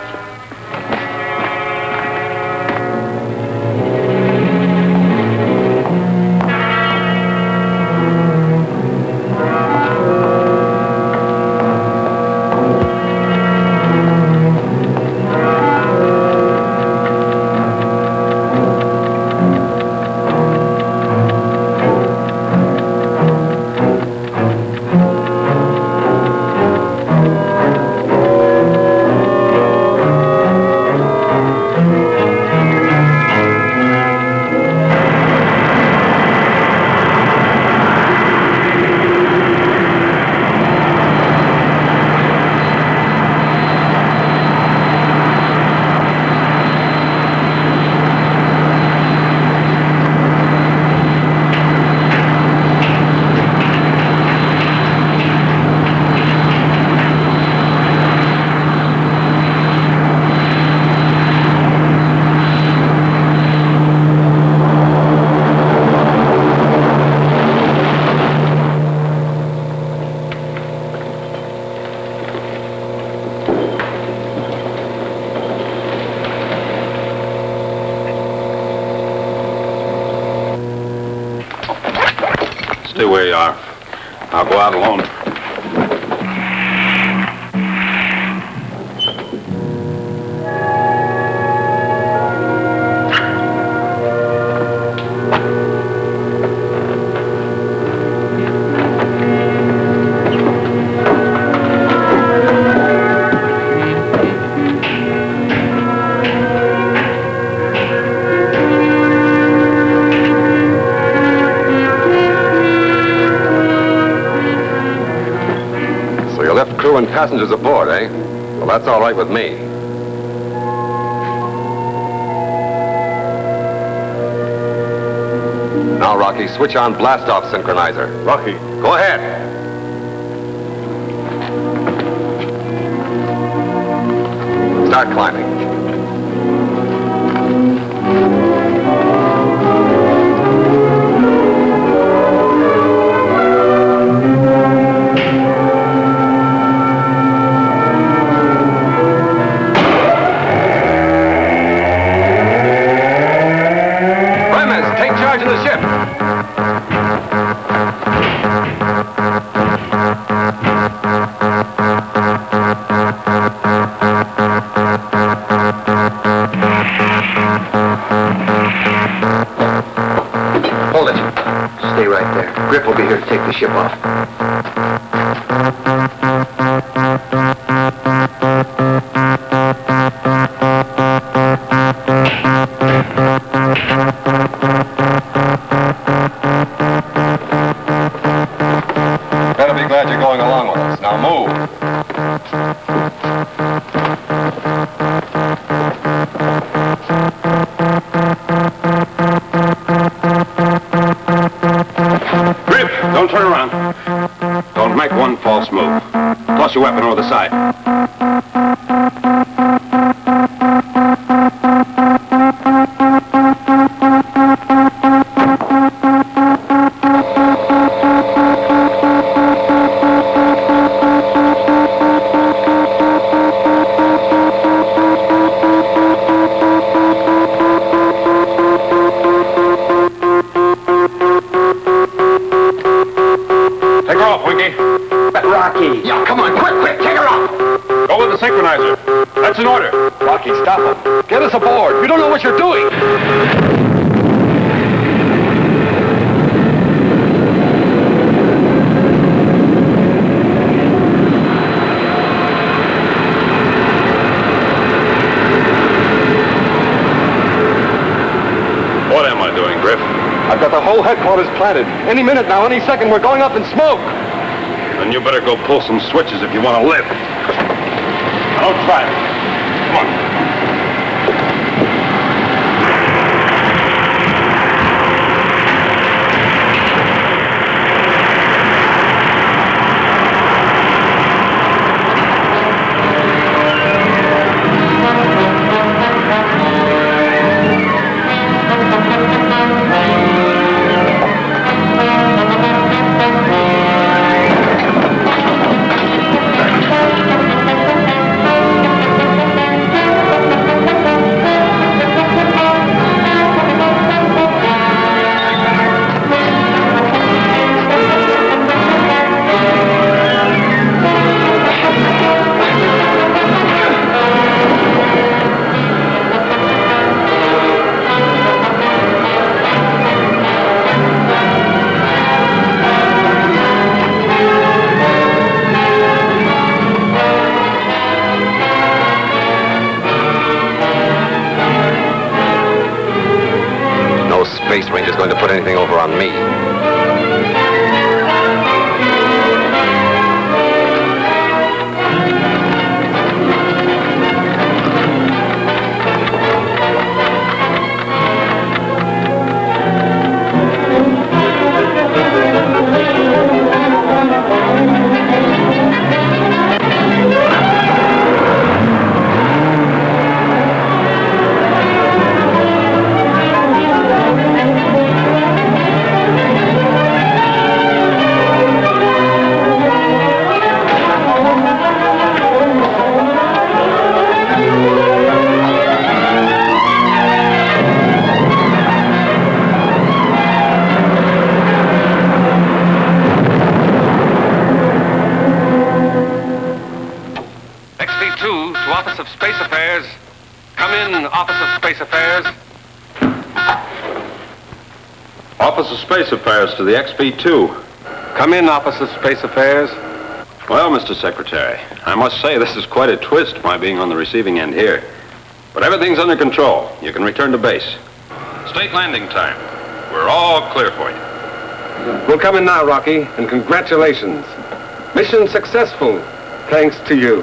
Stay where you are. I'll go out alone. Crew and passengers aboard, eh? Well, that's all right with me. Now, Rocky, switch on blast-off synchronizer. Rocky. Go ahead. Start climbing. Griff will be here to take the ship off. Better be glad you're going along with us. Now move. Don't turn around. Don't make one false move. Toss your weapon over the side. Rocky. Yeah, come on, quick, take her off. Go with the synchronizer. That's an order. Rocky, stop him. Get us aboard. You don't know what you're doing. What am I doing, Griff? I've got the whole headquarters planted. Any minute now, any second, we're going up in smoke. Then you better go pull some switches if you want to live. Now, don't try it. Come on. me. XB2 to Office of Space Affairs. Come in, Office of Space Affairs. Office of Space Affairs to the XB2. Come in, Office of Space Affairs. Well, Mr. Secretary, I must say this is quite a twist, my being on the receiving end here. But everything's under control. You can return to base. State landing time. We're all clear for you. We'll come in now, Rocky, and congratulations. Mission successful, thanks to you.